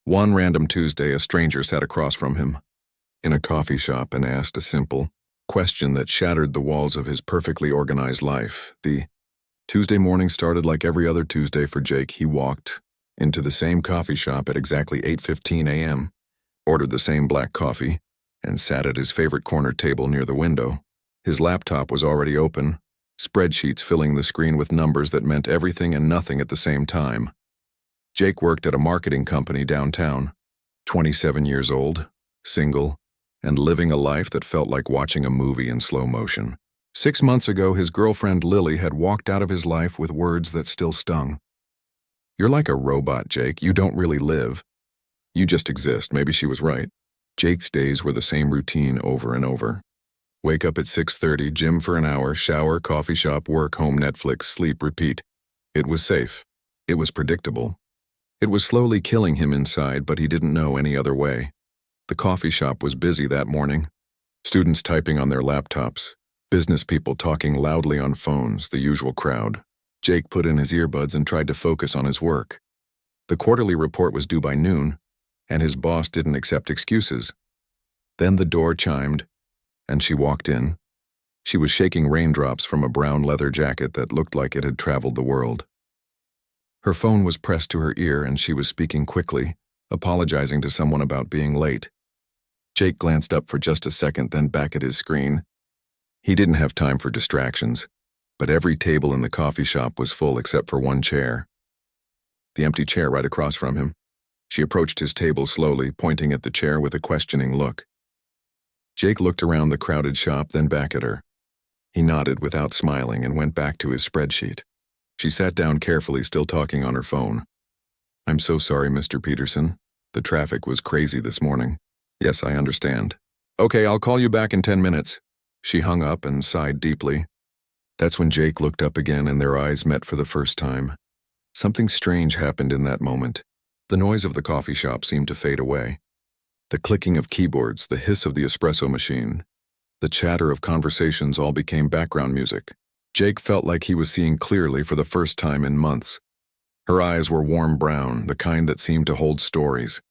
One random Tuesday, a stranger sat across from him in a coffee shop and asked a simple question that shattered the walls of his perfectly organized life. The Tuesday morning started like every other Tuesday for Jake. He walked into the same coffee shop at exactly 8:15 a.m., ordered the same black coffee, and sat at his favorite corner table near the window. His laptop was already open, spreadsheets filling the screen with numbers that meant everything and nothing at the same time. Jake worked at a marketing company downtown, 27 years old, single, and living a life that felt like watching a movie in slow motion. 6 months ago, his girlfriend Lily had walked out of his life with words that still stung. "You're like a robot, Jake. You don't really live. You just exist." Maybe she was right. Jake's days were the same routine over and over. Wake up at 6:30, gym for an hour, shower, coffee shop, work, home, Netflix, sleep, repeat. It was safe. It was predictable. It was slowly killing him inside, but he didn't know any other way. The coffee shop was busy that morning. Students typing on their laptops, business people talking loudly on phones, the usual crowd. Jake put in his earbuds and tried to focus on his work. The quarterly report was due by noon, and his boss didn't accept excuses. Then the door chimed, and she walked in. She was shaking raindrops from a brown leather jacket that looked like it had traveled the world. Her phone was pressed to her ear, and she was speaking quickly, apologizing to someone about being late. Jake glanced up for just a second, then back at his screen. He didn't have time for distractions, but every table in the coffee shop was full except for one chair. The empty chair right across from him. She approached his table slowly, pointing at the chair with a questioning look. Jake looked around the crowded shop, then back at her. He nodded without smiling and went back to his spreadsheet. She sat down carefully, still talking on her phone. "I'm so sorry, Mr. Peterson. The traffic was crazy this morning." "Yes, I understand." "Okay, I'll call you back in 10 minutes. She hung up and sighed deeply. That's when Jake looked up again and their eyes met for the first time. Something strange happened in that moment. The noise of the coffee shop seemed to fade away. The clicking of keyboards, the hiss of the espresso machine, the chatter of conversations all became background music. Jake felt like he was seeing clearly for the first time in months. Her eyes were warm brown, the kind that seemed to hold stories.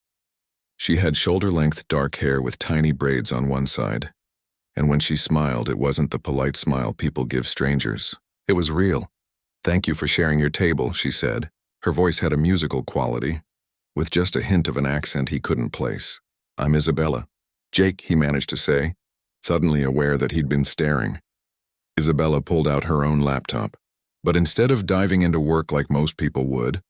She had shoulder-length dark hair with tiny braids on one side. And when she smiled, it wasn't the polite smile people give strangers. It was real. "Thank you for sharing your table," she said. Her voice had a musical quality, with just a hint of an accent he couldn't place. "I'm Isabella." "Jake," he managed to say, suddenly aware that he'd been staring. Isabella pulled out her own laptop. But instead of diving into work like most people would,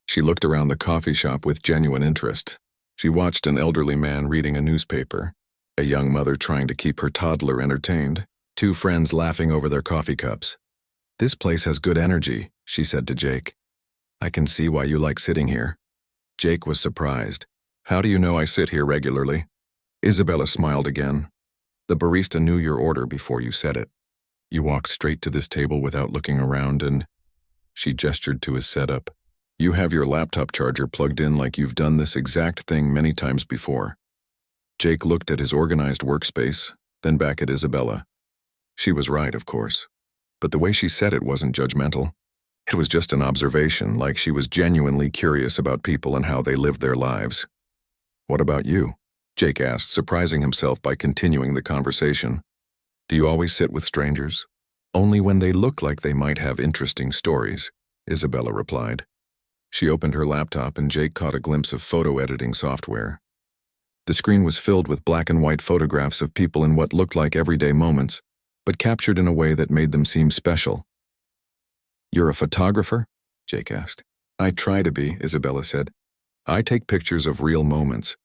she looked around the coffee shop with genuine interest. She watched an elderly man reading a newspaper, a young mother trying to keep her toddler entertained, two friends laughing over their coffee cups. "This place has good energy," she said to Jake. "I can see why you like sitting here." Jake was surprised. "How do you know I sit here regularly?" Isabella smiled again. "The barista knew your order before you said it. You walked straight to this table without looking around and..." She gestured to his setup. "You have your laptop charger plugged in like you've done this exact thing many times before." Jake looked at his organized workspace, then back at Isabella. She was right, of course. But the way she said it wasn't judgmental. It was just an observation, like she was genuinely curious about people and how they lived their lives. "What about you?" Jake asked, surprising himself by continuing the conversation. "Do you always sit with strangers?" "Only when they look like they might have interesting stories," Isabella replied. She opened her laptop and Jake caught a glimpse of photo editing software. The screen was filled with black and white photographs of people in what looked like everyday moments, but captured in a way that made them seem special. "You're a photographer?" Jake asked. "I try to be," Isabella said. "I take pictures of real moments,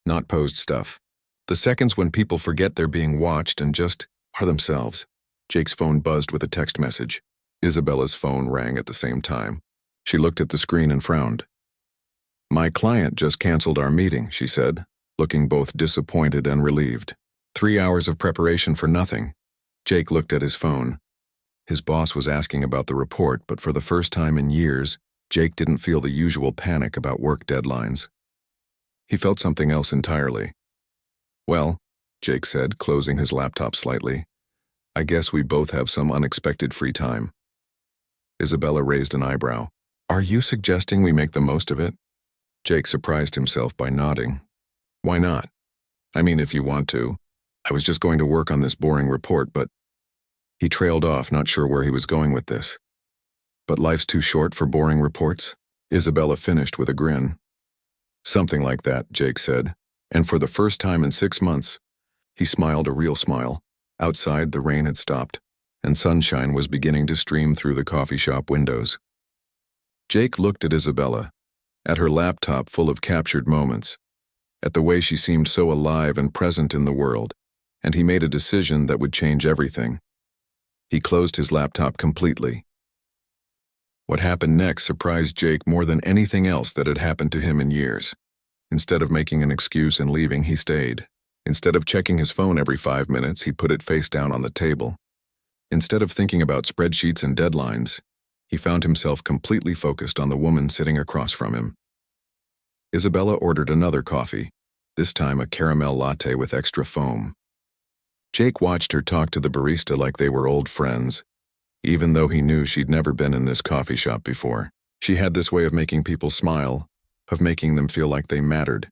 not posed stuff. The seconds when people forget they're being watched and just are themselves." Jake's phone buzzed with a text message. Isabella's phone rang at the same time. She looked at the screen and frowned. "My client just canceled our meeting," she said, looking both disappointed and relieved. 3 hours of preparation for nothing. Jake looked at his phone. His boss was asking about the report, but for the first time in years, Jake didn't feel the usual panic about work deadlines. He felt something else entirely. "Well," Jake said, closing his laptop slightly, "I guess we both have some unexpected free time." Isabella raised an eyebrow. "Are you suggesting we make the most of it?" Jake surprised himself by nodding. Why not? I mean, if you want to. I was just going to work on this boring report, but... He trailed off, not sure where he was going with this. But life's too short for boring reports? Isabella finished with a grin. Something like that, Jake said, and for the first time in 6 months, he smiled a real smile. Outside, the rain had stopped, and sunshine was beginning to stream through the coffee shop windows. Jake looked at Isabella, at her laptop full of captured moments, at the way she seemed so alive and present in the world, and he made a decision that would change everything. He closed his laptop completely. What happened next surprised Jake more than anything else that had happened to him in years. Instead of making an excuse and leaving, he stayed. Instead of checking his phone every 5 minutes, he put it face down on the table. Instead of thinking about spreadsheets and deadlines, he found himself completely focused on the woman sitting across from him. Isabella ordered another coffee, this time a caramel latte with extra foam. Jake watched her talk to the barista like they were old friends, even though he knew she'd never been in this coffee shop before. She had this way of making people smile, of making them feel like they mattered.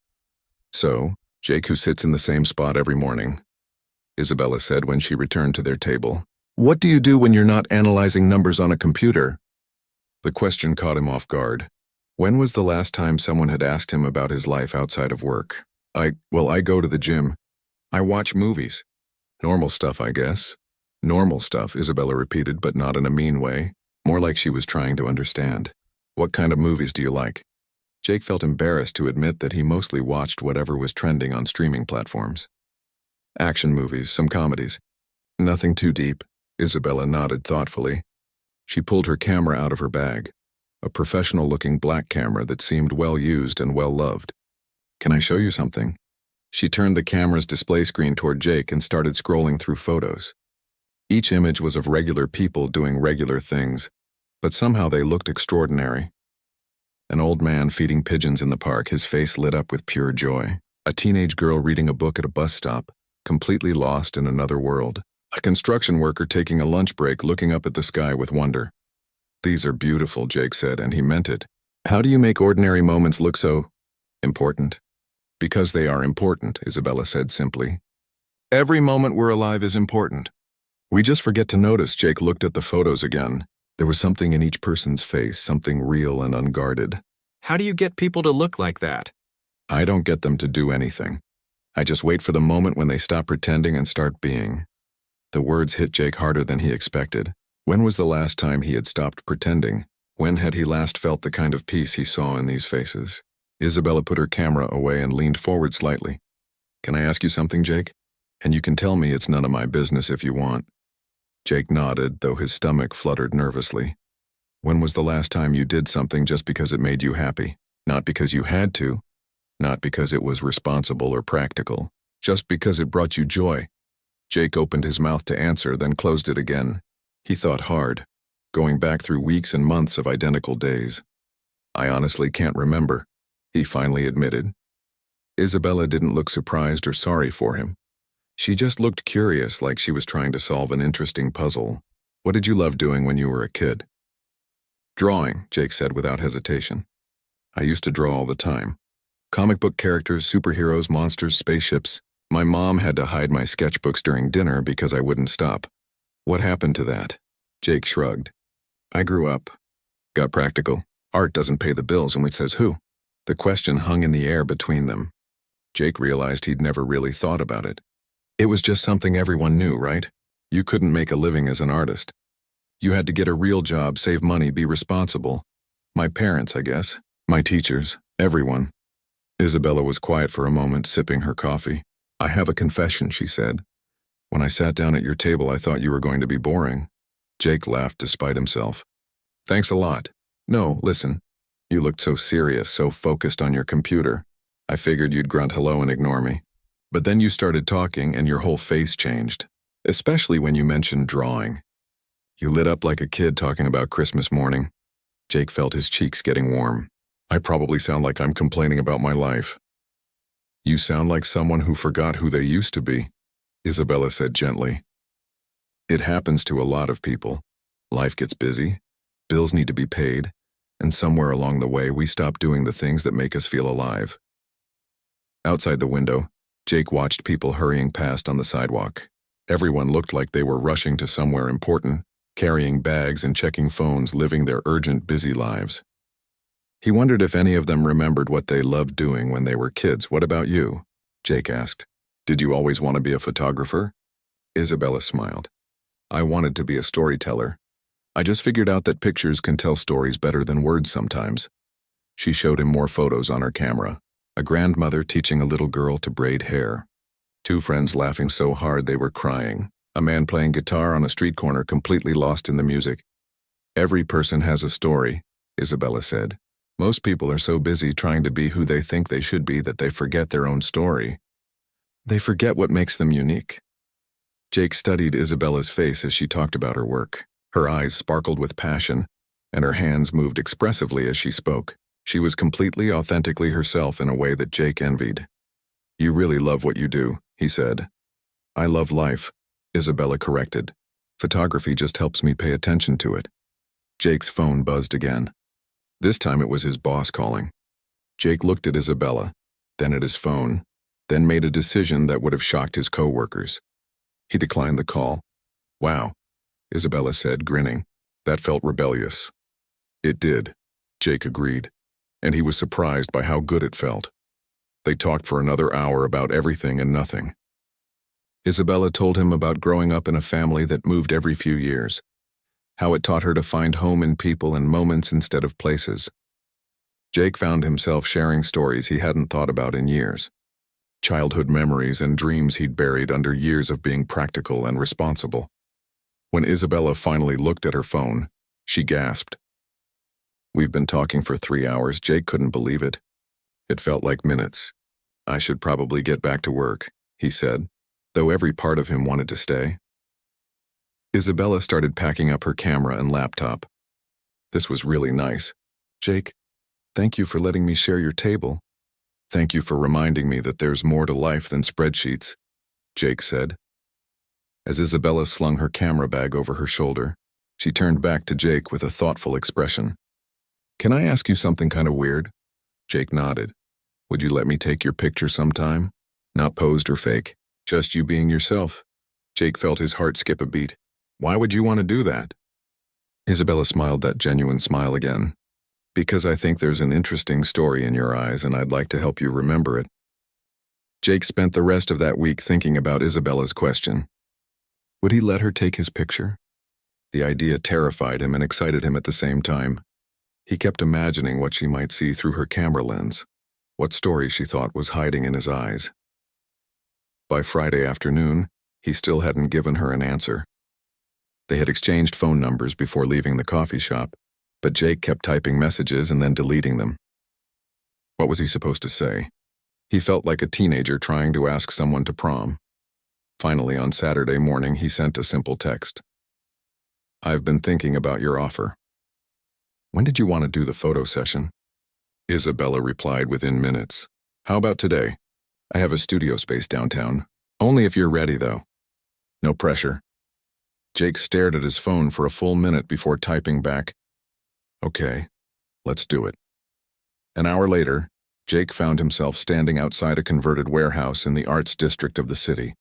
So, Jake, who sits in the same spot every morning, Isabella said when she returned to their table. What do you do when you're not analyzing numbers on a computer? The question caught him off guard. When was the last time someone had asked him about his life outside of work? I go to the gym. I watch movies. Normal stuff, I guess. Normal stuff, Isabella repeated, but not in a mean way, more like she was trying to understand. What kind of movies do you like? Jake felt embarrassed to admit that he mostly watched whatever was trending on streaming platforms. Action movies, some comedies. Nothing too deep, Isabella nodded thoughtfully. She pulled her camera out of her bag, a professional-looking black camera that seemed well-used and well-loved. Can I show you something? She turned the camera's display screen toward Jake and started scrolling through photos. Each image was of regular people doing regular things, but somehow they looked extraordinary. An old man feeding pigeons in the park, his face lit up with pure joy. A teenage girl reading a book at a bus stop, completely lost in another world. A construction worker taking a lunch break looking up at the sky with wonder. These are beautiful, Jake said, and he meant it. How do you make ordinary moments look so important? Because they are important, Isabella said simply. Every moment we're alive is important. We just forget to notice. Jake looked at the photos again. There was something in each person's face, something real and unguarded. How do you get people to look like that? I don't get them to do anything. I just wait for the moment when they stop pretending and start being. The words hit Jake harder than he expected. When was the last time he had stopped pretending? When had he last felt the kind of peace he saw in these faces? Isabella put her camera away and leaned forward slightly. Can I ask you something, Jake? And you can tell me it's none of my business if you want. Jake nodded, though his stomach fluttered nervously. When was the last time you did something just because it made you happy? Not because you had to, not because it was responsible or practical, just because it brought you joy. Jake opened his mouth to answer, then closed it again. He thought hard, going back through weeks and months of identical days. I honestly can't remember, he finally admitted. Isabella didn't look surprised or sorry for him. She just looked curious, like she was trying to solve an interesting puzzle. What did you love doing when you were a kid? Drawing, Jake said without hesitation. I used to draw all the time. Comic book characters, superheroes, monsters, spaceships. My mom had to hide my sketchbooks during dinner because I wouldn't stop. What happened to that? Jake shrugged. I grew up. Got practical. Art doesn't pay the bills, and which says who? The question hung in the air between them. Jake realized he'd never really thought about it. It was just something everyone knew, right? You couldn't make a living as an artist. You had to get a real job, save money, be responsible. My parents, I guess. My teachers. Everyone. Isabella was quiet for a moment, sipping her coffee. I have a confession, she said. When I sat down at your table, I thought you were going to be boring. Jake laughed despite himself. Thanks a lot. No, listen. You looked so serious, so focused on your computer. I figured you'd grunt hello and ignore me. But then you started talking and your whole face changed, especially when you mentioned drawing. You lit up like a kid talking about Christmas morning. Jake felt his cheeks getting warm. I probably sound like I'm complaining about my life. You sound like someone who forgot who they used to be, Isabella said gently. It happens to a lot of people. Life gets busy, bills need to be paid, and somewhere along the way we stopped doing the things that make us feel alive. Outside the window, Jake watched people hurrying past on the sidewalk. Everyone looked like they were rushing to somewhere important, carrying bags and checking phones, living their urgent, busy lives. He wondered if any of them remembered what they loved doing when they were kids. "What about you?" Jake asked. "Did you always want to be a photographer?" Isabella smiled. "I wanted to be a storyteller. I just figured out that pictures can tell stories better than words sometimes." She showed him more photos on her camera. A grandmother teaching a little girl to braid hair. Two friends laughing so hard they were crying. A man playing guitar on a street corner completely lost in the music. "Every person has a story," Isabella said. "Most people are so busy trying to be who they think they should be that they forget their own story. They forget what makes them unique." Jake studied Isabella's face as she talked about her work. Her eyes sparkled with passion, and her hands moved expressively as she spoke. She was completely authentically herself in a way that Jake envied. "You really love what you do," he said. "I love life," Isabella corrected. "Photography just helps me pay attention to it." Jake's phone buzzed again. This time it was his boss calling. Jake looked at Isabella, then at his phone, then made a decision that would have shocked his co-workers. He declined the call. "Wow," Isabella said, grinning. "That felt rebellious." "It did," Jake agreed, and he was surprised by how good it felt. They talked for another hour about everything and nothing. Isabella told him about growing up in a family that moved every few years, how it taught her to find home in people and moments instead of places. Jake found himself sharing stories he hadn't thought about in years. Childhood memories and dreams he'd buried under years of being practical and responsible. When Isabella finally looked at her phone, she gasped. "We've been talking for 3 hours." Jake couldn't believe it. It felt like minutes. "I should probably get back to work," he said, though every part of him wanted to stay. Isabella started packing up her camera and laptop. "This was really nice. Jake, thank you for letting me share your table. Thank you for reminding me that there's more to life than spreadsheets," Jake said. As Isabella slung her camera bag over her shoulder, she turned back to Jake with a thoughtful expression. "Can I ask you something kind of weird?" Jake nodded. "Would you let me take your picture sometime? Not posed or fake, just you being yourself." Jake felt his heart skip a beat. "Why would you want to do that?" Isabella smiled that genuine smile again. "Because I think there's an interesting story in your eyes and I'd like to help you remember it." Jake spent the rest of that week thinking about Isabella's question. Would he let her take his picture? The idea terrified him and excited him at the same time. He kept imagining what she might see through her camera lens, what story she thought was hiding in his eyes. By Friday afternoon, he still hadn't given her an answer. They had exchanged phone numbers before leaving the coffee shop, but Jake kept typing messages and then deleting them. What was he supposed to say? He felt like a teenager trying to ask someone to prom. Finally, on Saturday morning, he sent a simple text. "I've been thinking about your offer. When did you want to do the photo session?" Isabella replied within minutes. "How about today? I have a studio space downtown. Only if you're ready, though. No pressure." Jake stared at his phone for a full minute before typing back, "Okay, let's do it." An hour later, Jake found himself standing outside a converted warehouse in the arts district of the city.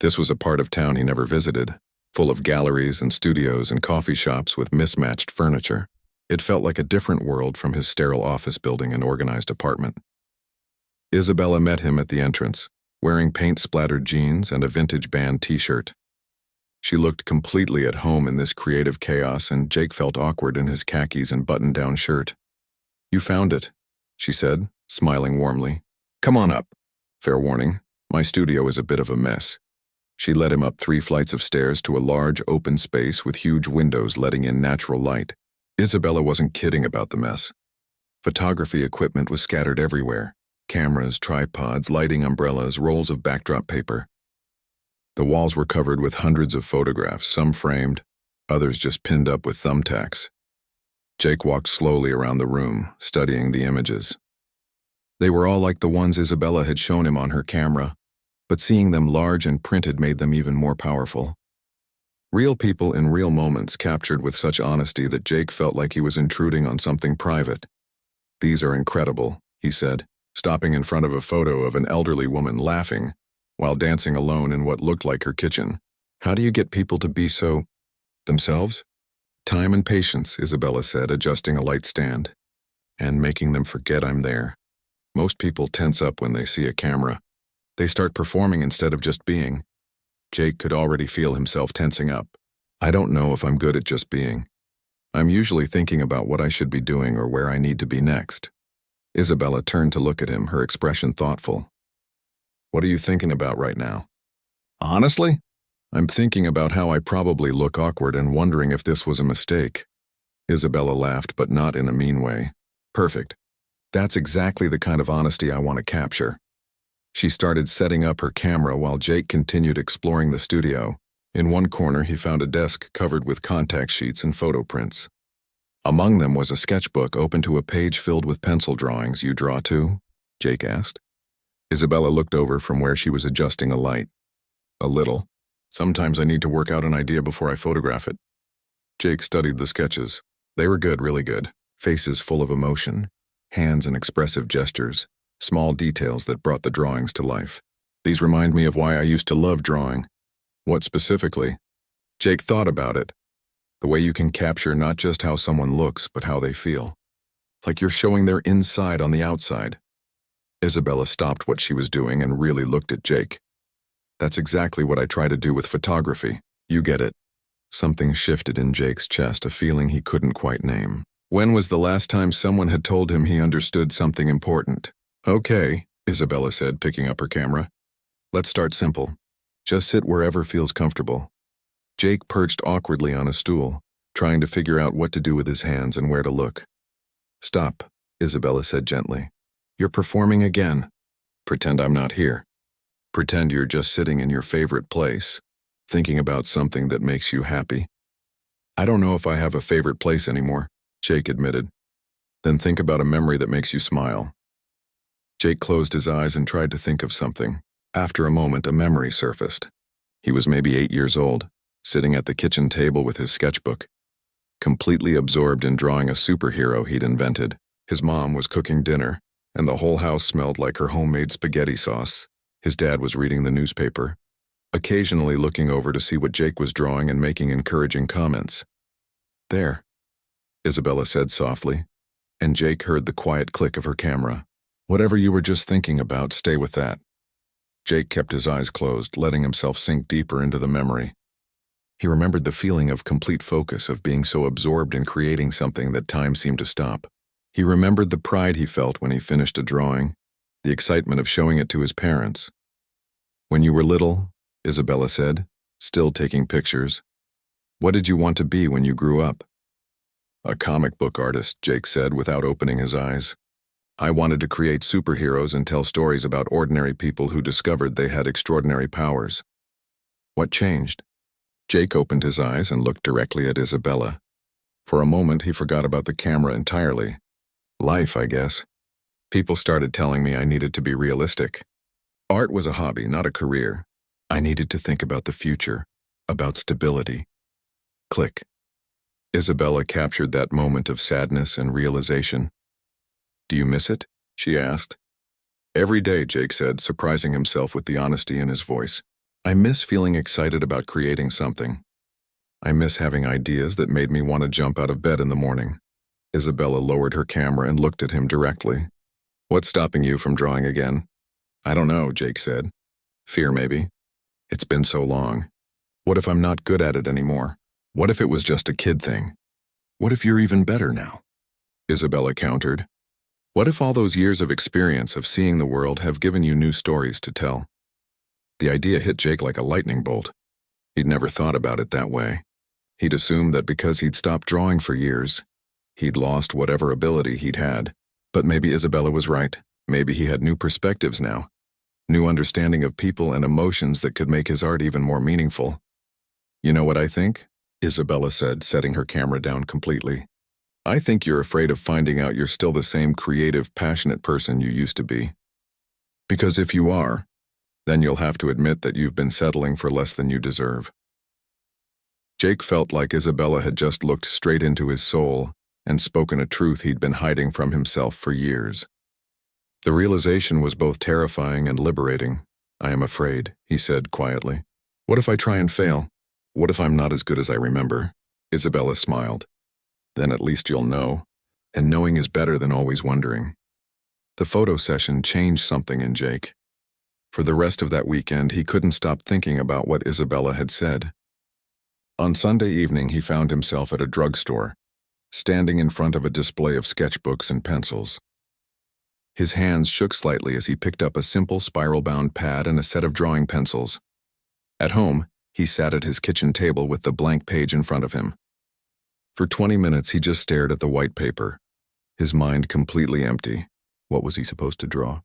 This was a part of town he never visited, full of galleries and studios and coffee shops with mismatched furniture. It felt like a different world from his sterile office building and organized apartment. Isabella met him at the entrance, wearing paint-splattered jeans and a vintage band t-shirt. She looked completely at home in this creative chaos, and Jake felt awkward in his khakis and button-down shirt. "You found it," she said, smiling warmly. "Come on up. Fair warning, my studio is a bit of a mess." She led him up 3 flights of stairs to a large open space with huge windows letting in natural light. Isabella wasn't kidding about the mess. Photography equipment was scattered everywhere. Cameras, tripods, lighting umbrellas, rolls of backdrop paper. The walls were covered with hundreds of photographs, some framed, others just pinned up with thumbtacks. Jake walked slowly around the room, studying the images. They were all like the ones Isabella had shown him on her camera, but seeing them large and printed made them even more powerful. Real people in real moments captured with such honesty that Jake felt like he was intruding on something private. "These are incredible," he said, stopping in front of a photo of an elderly woman laughing while dancing alone in what looked like her kitchen. "How do you get people to be so themselves?" "Time and patience," Isabella said, adjusting a light stand. "And making them forget I'm there. Most people tense up when they see a camera. They start performing instead of just being." Jake could already feel himself tensing up. "I don't know if I'm good at just being. I'm usually thinking about what I should be doing or where I need to be next." Isabella turned to look at him, her expression thoughtful. "What are you thinking about right now?" "Honestly, I'm thinking about how I probably look awkward and wondering if this was a mistake." Isabella laughed, but not in a mean way. "Perfect. That's exactly the kind of honesty I want to capture." She started setting up her camera while Jake continued exploring the studio. In one corner, he found a desk covered with contact sheets and photo prints. Among them was a sketchbook open to a page filled with pencil drawings. "You draw too?" Jake asked. Isabella looked over from where she was adjusting a light. "A little. Sometimes I need to work out an idea before I photograph it." Jake studied the sketches. They were good, really good. Faces full of emotion, hands and expressive gestures, small details that brought the drawings to life. "These remind me of why I used to love drawing." "What specifically?" Jake thought about it. "The way you can capture not just how someone looks, but how they feel. Like you're showing their inside on the outside." Isabella stopped what she was doing and really looked at Jake. "That's exactly what I try to do with photography. You get it." Something shifted in Jake's chest, a feeling he couldn't quite name. When was the last time someone had told him he understood something important? "Okay," Isabella said, picking up her camera. "Let's start simple. Just sit wherever feels comfortable." Jake perched awkwardly on a stool, trying to figure out what to do with his hands and where to look. "Stop," Isabella said gently. "You're performing again. Pretend I'm not here. Pretend you're just sitting in your favorite place, thinking about something that makes you happy." "I don't know if I have a favorite place anymore," Jake admitted. "Then think about a memory that makes you smile." Jake closed his eyes and tried to think of something. After a moment, a memory surfaced. He was maybe 8 years old, sitting at the kitchen table with his sketchbook, completely absorbed in drawing a superhero he'd invented. His mom was cooking dinner, and the whole house smelled like her homemade spaghetti sauce. His dad was reading the newspaper, occasionally looking over to see what Jake was drawing and making encouraging comments. "There," Isabella said softly, and Jake heard the quiet click of her camera. "Whatever you were just thinking about, stay with that." Jake kept his eyes closed, letting himself sink deeper into the memory. He remembered the feeling of complete focus, of being so absorbed in creating something that time seemed to stop. He remembered the pride he felt when he finished a drawing, the excitement of showing it to his parents. "When you were little," Isabella said, still taking pictures, "what did you want to be when you grew up?" "A comic book artist," Jake said without opening his eyes. "I wanted to create superheroes and tell stories about ordinary people who discovered they had extraordinary powers." "What changed?" Jake opened his eyes and looked directly at Isabella. For a moment, he forgot about the camera entirely. "Life, I guess. People started telling me I needed to be realistic. Art was a hobby, not a career. I needed to think about the future, about stability." Click. Isabella captured that moment of sadness and realization. "Do you miss it?" she asked. "Every day," Jake said, surprising himself with the honesty in his voice. "I miss feeling excited about creating something. I miss having ideas that made me want to jump out of bed in the morning." Isabella lowered her camera and looked at him directly. "What's stopping you from drawing again?" "I don't know," Jake said. "Fear, maybe. It's been so long. What if I'm not good at it anymore? What if it was just a kid thing? What if you're even better now?" Isabella countered. "What if all those years of experience of seeing the world have given you new stories to tell?" The idea hit Jake like a lightning bolt. He'd never thought about it that way. He'd assumed that because he'd stopped drawing for years, he'd lost whatever ability he'd had. But maybe Isabella was right. Maybe he had new perspectives now, new understanding of people and emotions that could make his art even more meaningful. "You know what I think?" Isabella said, setting her camera down completely. "I think you're afraid of finding out you're still the same creative, passionate person you used to be. Because if you are, then you'll have to admit that you've been settling for less than you deserve." Jake felt like Isabella had just looked straight into his soul and spoken a truth he'd been hiding from himself for years. The realization was both terrifying and liberating. "I am afraid," he said quietly. "What if I try and fail? What if I'm not as good as I remember?" Isabella smiled. "Then at least you'll know, and knowing is better than always wondering." The photo session changed something in Jake. For the rest of that weekend, he couldn't stop thinking about what Isabella had said. On Sunday evening, he found himself at a drugstore, standing in front of a display of sketchbooks and pencils. His hands shook slightly as he picked up a simple spiral-bound pad and a set of drawing pencils. At home, he sat at his kitchen table with the blank page in front of him. For 20 minutes, he just stared at the white paper, his mind completely empty. What was he supposed to draw?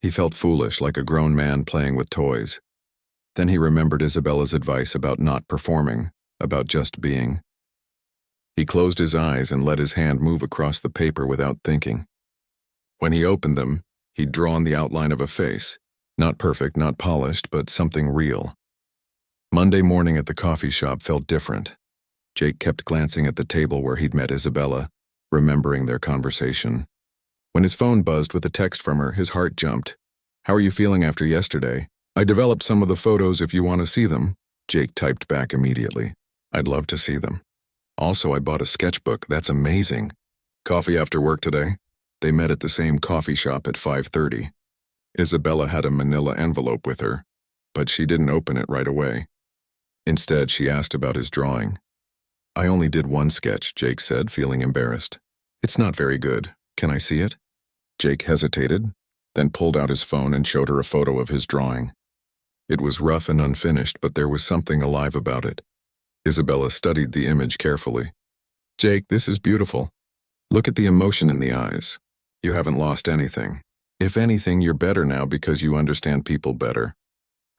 He felt foolish, like a grown man playing with toys. Then he remembered Isabella's advice about not performing, about just being. He closed his eyes and let his hand move across the paper without thinking. When he opened them, he'd drawn the outline of a face. Not perfect, not polished, but something real. Monday morning at the coffee shop felt different. Jake kept glancing at the table where he'd met Isabella, remembering their conversation. When his phone buzzed with a text from her, his heart jumped. "How are you feeling after yesterday? I developed some of the photos if you want to see them." Jake typed back immediately. "I'd love to see them. Also, I bought a sketchbook. That's amazing." "Coffee after work today?" They met at the same coffee shop at 5:30. Isabella had a manila envelope with her, but she didn't open it right away. Instead, she asked about his drawing. "I only did one sketch," Jake said, feeling embarrassed. "It's not very good. Can I see it?" Jake hesitated, then pulled out his phone and showed her a photo of his drawing. It was rough and unfinished, but there was something alive about it. Isabella studied the image carefully. "Jake, this is beautiful. Look at the emotion in the eyes. You haven't lost anything. If anything, you're better now because you understand people better."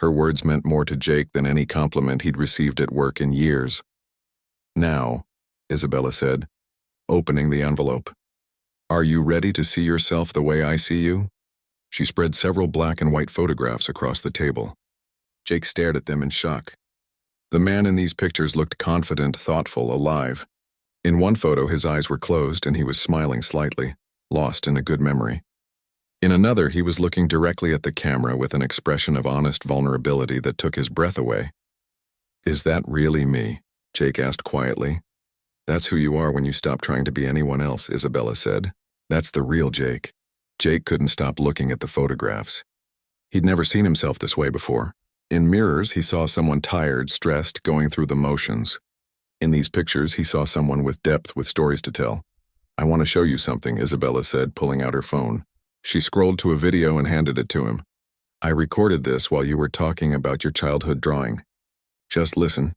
Her words meant more to Jake than any compliment he'd received at work in years. "Now," Isabella said, opening the envelope. "Are you ready to see yourself the way I see you?" She spread several black and white photographs across the table. Jake stared at them in shock. The man in these pictures looked confident, thoughtful, alive. In one photo, his eyes were closed and he was smiling slightly, lost in a good memory. In another, he was looking directly at the camera with an expression of honest vulnerability that took his breath away. "Is that really me?" Jake asked quietly. "That's who you are when you stop trying to be anyone else," Isabella said. "That's the real Jake." Jake couldn't stop looking at the photographs. He'd never seen himself this way before. In mirrors, he saw someone tired, stressed, going through the motions. In these pictures, he saw someone with depth, with stories to tell. "I want to show you something," Isabella said, pulling out her phone. She scrolled to a video and handed it to him. "I recorded this while you were talking about your childhood drawing. Just listen."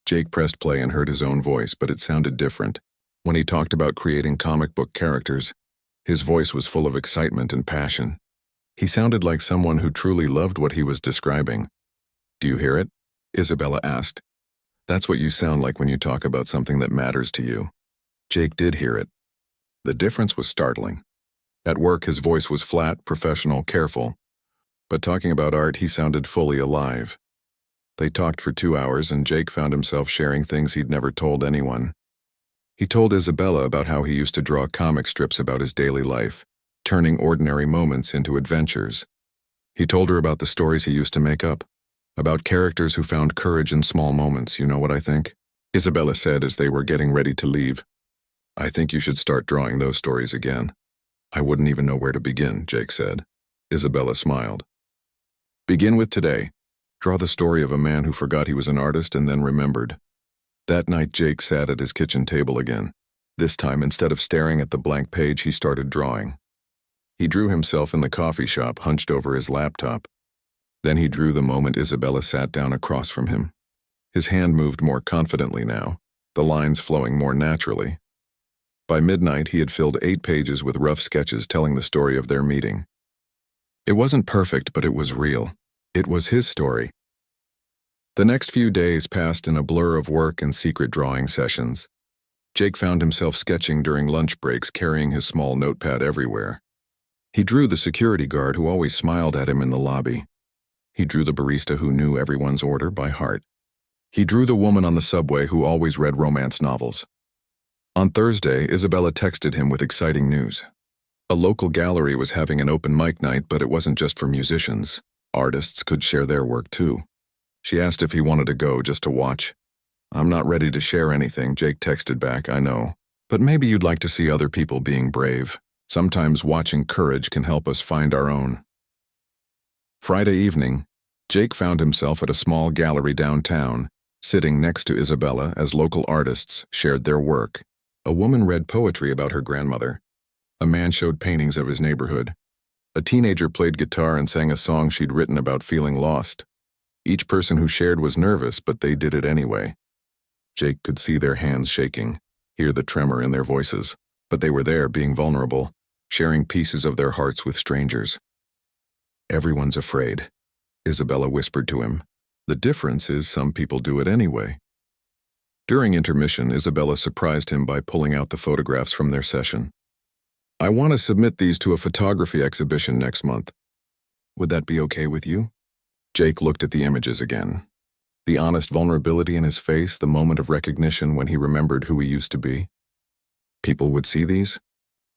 Jake pressed play and heard his own voice, but it sounded different. When he talked about creating comic book characters, his voice was full of excitement and passion. He sounded like someone who truly loved what he was describing. "Do you hear it?" Isabella asked. "That's what you sound like when you talk about something that matters to you." Jake did hear it. The difference was startling. At work, his voice was flat, professional, careful. But talking about art, he sounded fully alive. They talked for 2 hours, and Jake found himself sharing things he'd never told anyone. He told Isabella about how he used to draw comic strips about his daily life, turning ordinary moments into adventures. He told her about the stories he used to make up, about characters who found courage in small moments. "You know what I think?" Isabella said as they were getting ready to leave. "I think you should start drawing those stories again." "I wouldn't even know where to begin," Jake said. Isabella smiled. "Begin with today. Draw the story of a man who forgot he was an artist and then remembered." That night, Jake sat at his kitchen table again. This time, instead of staring at the blank page, he started drawing. He drew himself in the coffee shop, hunched over his laptop. Then he drew the moment Isabella sat down across from him. His hand moved more confidently now, the lines flowing more naturally. By midnight, he had filled 8 pages with rough sketches telling the story of their meeting. It wasn't perfect, but it was real. It was his story. The next few days passed in a blur of work and secret drawing sessions. Jake found himself sketching during lunch breaks, carrying his small notepad everywhere. He drew the security guard who always smiled at him in the lobby. He drew the barista who knew everyone's order by heart. He drew the woman on the subway who always read romance novels. On Thursday, Isabella texted him with exciting news. A local gallery was having an open mic night, but it wasn't just for musicians. Artists could share their work too. She asked if he wanted to go just to watch. "I'm not ready to share anything," Jake texted back, "I know. But maybe you'd like to see other people being brave. Sometimes watching courage can help us find our own." Friday evening, Jake found himself at a small gallery downtown, sitting next to Isabella as local artists shared their work. A woman read poetry about her grandmother. A man showed paintings of his neighborhood. A teenager played guitar and sang a song she'd written about feeling lost. Each person who shared was nervous, but they did it anyway. Jake could see their hands shaking, hear the tremor in their voices, but they were there being vulnerable, sharing pieces of their hearts with strangers. "Everyone's afraid," Isabella whispered to him. "The difference is some people do it anyway." During intermission, Isabella surprised him by pulling out the photographs from their session. "I want to submit these to a photography exhibition next month. Would that be okay with you?" Jake looked at the images again. The honest vulnerability in his face, the moment of recognition when he remembered who he used to be. People would see these?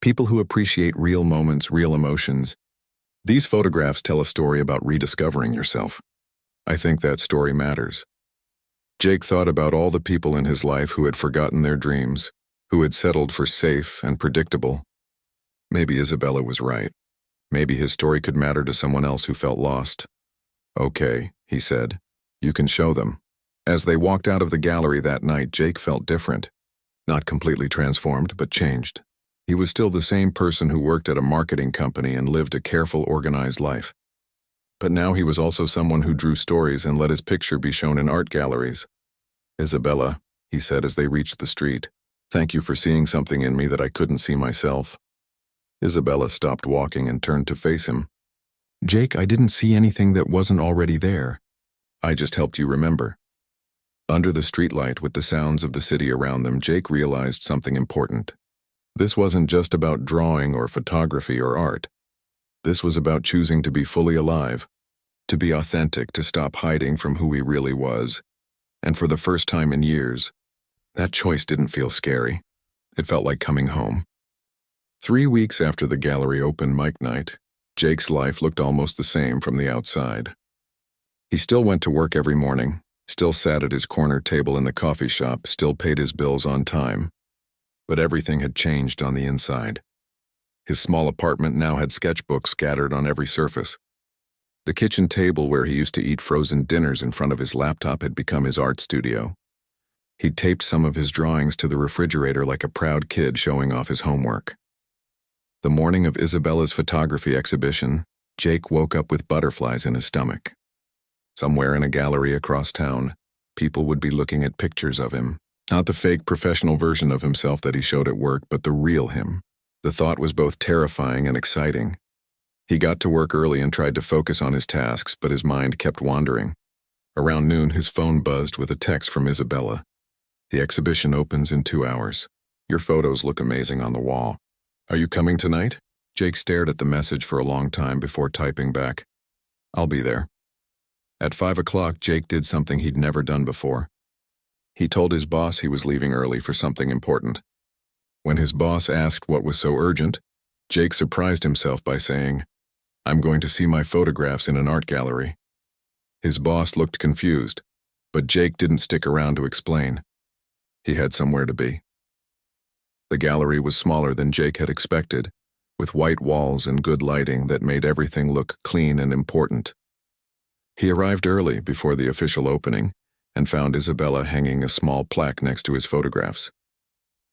People who appreciate real moments, real emotions. These photographs tell a story about rediscovering yourself. I think that story matters. Jake thought about all the people in his life who had forgotten their dreams, who had settled for safe and predictable. Maybe Isabella was right. Maybe his story could matter to someone else who felt lost. "Okay," he said. "You can show them." As they walked out of the gallery that night, Jake felt different. Not completely transformed, but changed. He was still the same person who worked at a marketing company and lived a careful, organized life. But now he was also someone who drew stories and let his picture be shown in art galleries. "Isabella," he said as they reached the street, "thank you for seeing something in me that I couldn't see myself." Isabella stopped walking and turned to face him. "Jake, I didn't see anything that wasn't already there. I just helped you remember." Under the streetlight, with the sounds of the city around them, Jake realized something important. This wasn't just about drawing or photography or art. This was about choosing to be fully alive, to be authentic, to stop hiding from who he really was. And for the first time in years, that choice didn't feel scary. It felt like coming home. 3 weeks after the gallery open mic night, Jake's life looked almost the same from the outside. He still went to work every morning, still sat at his corner table in the coffee shop, still paid his bills on time. But everything had changed on the inside. His small apartment now had sketchbooks scattered on every surface. The kitchen table where he used to eat frozen dinners in front of his laptop had become his art studio. He'd taped some of his drawings to the refrigerator like a proud kid showing off his homework. The morning of Isabella's photography exhibition, Jake woke up with butterflies in his stomach. Somewhere in a gallery across town, people would be looking at pictures of him. Not the fake professional version of himself that he showed at work, but the real him. The thought was both terrifying and exciting. He got to work early and tried to focus on his tasks, but his mind kept wandering. Around noon, his phone buzzed with a text from Isabella. "The exhibition opens in 2 hours. Your photos look amazing on the wall. Are you coming tonight?" Jake stared at the message for a long time before typing back, "I'll be there." At 5 o'clock, Jake did something he'd never done before. He told his boss he was leaving early for something important. When his boss asked what was so urgent, Jake surprised himself by saying, "I'm going to see my photographs in an art gallery." His boss looked confused, but Jake didn't stick around to explain. He had somewhere to be. The gallery was smaller than Jake had expected, with white walls and good lighting that made everything look clean and important. He arrived early before the official opening and found Isabella hanging a small plaque next to his photographs.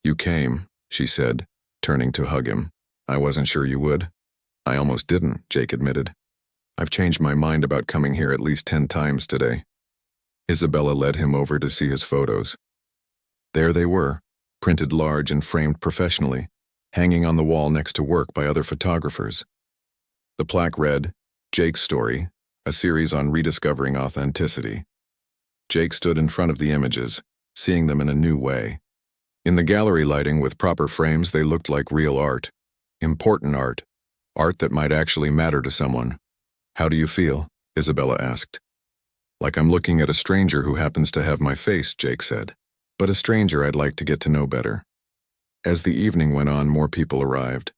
"You came," she said, turning to hug him. "I wasn't sure you would." "I almost didn't," Jake admitted. "I've changed my mind about coming here at least 10 times today." Isabella led him over to see his photos. There they were, printed large and framed professionally, hanging on the wall next to work by other photographers. The plaque read, "Jake's Story, a series on rediscovering authenticity." Jake stood in front of the images, seeing them in a new way. In the gallery lighting with proper frames, they looked like real art. Important art. Art that might actually matter to someone. "How do you feel?" Isabella asked. Like I'm looking at a stranger who happens to have my face, Jake said. But a stranger I'd like to get to know better. As the evening went on, more people arrived.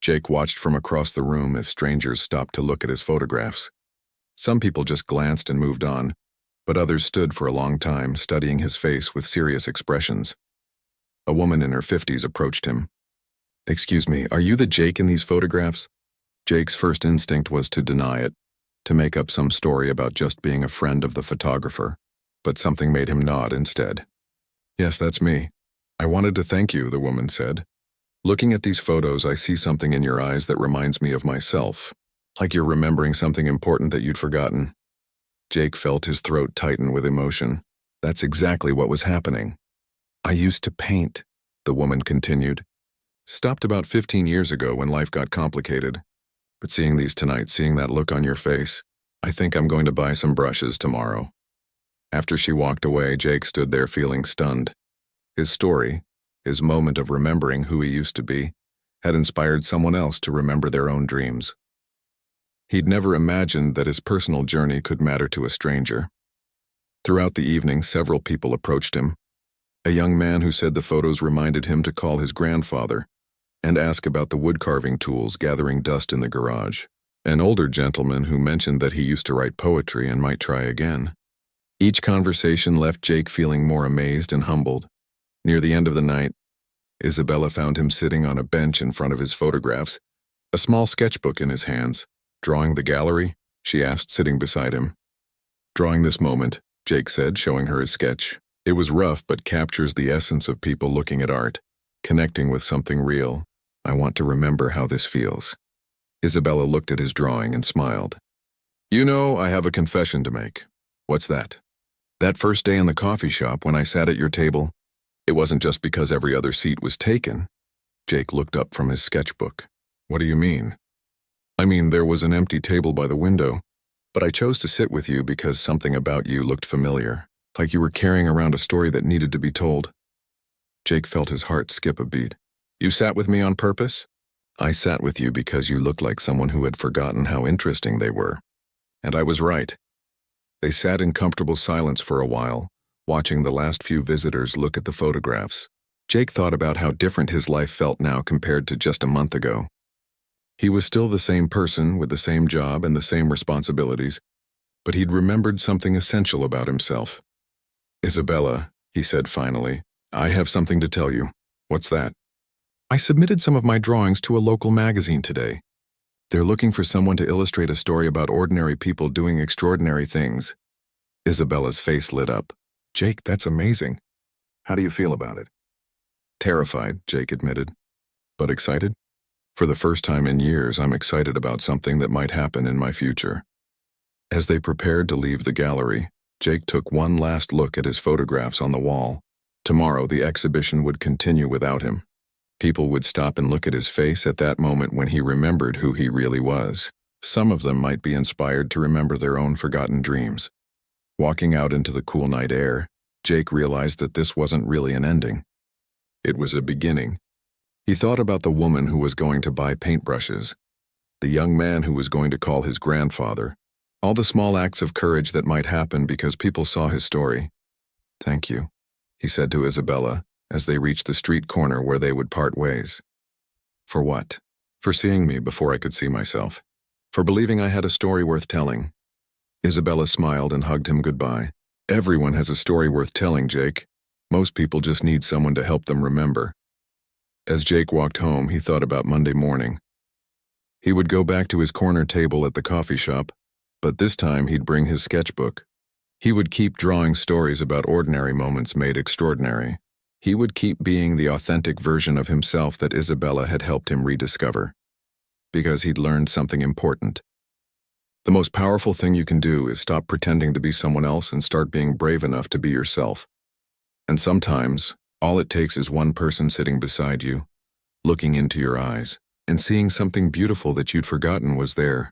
Jake watched from across the room as strangers stopped to look at his photographs. Some people just glanced and moved on, but others stood for a long time, studying his face with serious expressions. A woman in her 50s approached him. "Excuse me, are you the Jake in these photographs?" Jake's first instinct was to deny it, to make up some story about just being a friend of the photographer, but something made him nod instead. "Yes, that's me. I wanted to thank you," the woman said. "Looking at these photos, I see something in your eyes that reminds me of myself, like you're remembering something important that you'd forgotten." Jake felt his throat tighten with emotion. That's exactly what was happening. "I used to paint," the woman continued. "Stopped about 15 years ago when life got complicated. But seeing these tonight, seeing that look on your face, I think I'm going to buy some brushes tomorrow." After she walked away, Jake stood there feeling stunned. His story, his moment of remembering who he used to be, had inspired someone else to remember their own dreams. He'd never imagined that his personal journey could matter to a stranger. Throughout the evening, several people approached him. A young man who said the photos reminded him to call his grandfather and ask about the wood-carving tools gathering dust in the garage. An older gentleman who mentioned that he used to write poetry and might try again. Each conversation left Jake feeling more amazed and humbled. Near the end of the night, Isabella found him sitting on a bench in front of his photographs, a small sketchbook in his hands. "Drawing the gallery?" she asked, sitting beside him. "Drawing this moment," Jake said, showing her his sketch. "It was rough but captures the essence of people looking at art, connecting with something real. I want to remember how this feels." Isabella looked at his drawing and smiled. "You know, I have a confession to make." "What's that?" "That first day in the coffee shop when I sat at your table, it wasn't just because every other seat was taken." Jake looked up from his sketchbook. "What do you mean?" "I mean, there was an empty table by the window, but I chose to sit with you because something about you looked familiar, like you were carrying around a story that needed to be told." Jake felt his heart skip a beat. "You sat with me on purpose?" "I sat with you because you looked like someone who had forgotten how interesting they were." And I was right. They sat in comfortable silence for a while, watching the last few visitors look at the photographs. Jake thought about how different his life felt now compared to just a month ago. He was still the same person with the same job and the same responsibilities, but he'd remembered something essential about himself. "Isabella," he said finally, "I have something to tell you." "What's that?" "I submitted some of my drawings to a local magazine today. They're looking for someone to illustrate a story about ordinary people doing extraordinary things." Isabella's face lit up. "Jake, that's amazing. How do you feel about it?" "Terrified," Jake admitted. "But excited? For the first time in years, I'm excited about something that might happen in my future." As they prepared to leave the gallery, Jake took one last look at his photographs on the wall. Tomorrow, the exhibition would continue without him. People would stop and look at his face at that moment when he remembered who he really was. Some of them might be inspired to remember their own forgotten dreams. Walking out into the cool night air, Jake realized that this wasn't really an ending. It was a beginning. He thought about the woman who was going to buy paintbrushes, the young man who was going to call his grandfather, all the small acts of courage that might happen because people saw his story. "Thank you," he said to Isabella, as they reached the street corner where they would part ways. "For what?" "For seeing me before I could see myself. For believing I had a story worth telling." Isabella smiled and hugged him goodbye. "Everyone has a story worth telling, Jake. Most people just need someone to help them remember." As Jake walked home, he thought about Monday morning. He would go back to his corner table at the coffee shop, but this time he'd bring his sketchbook. He would keep drawing stories about ordinary moments made extraordinary. He would keep being the authentic version of himself that Isabella had helped him rediscover. Because he'd learned something important. The most powerful thing you can do is stop pretending to be someone else and start being brave enough to be yourself. And sometimes, all it takes is one person sitting beside you, looking into your eyes, and seeing something beautiful that you'd forgotten was there.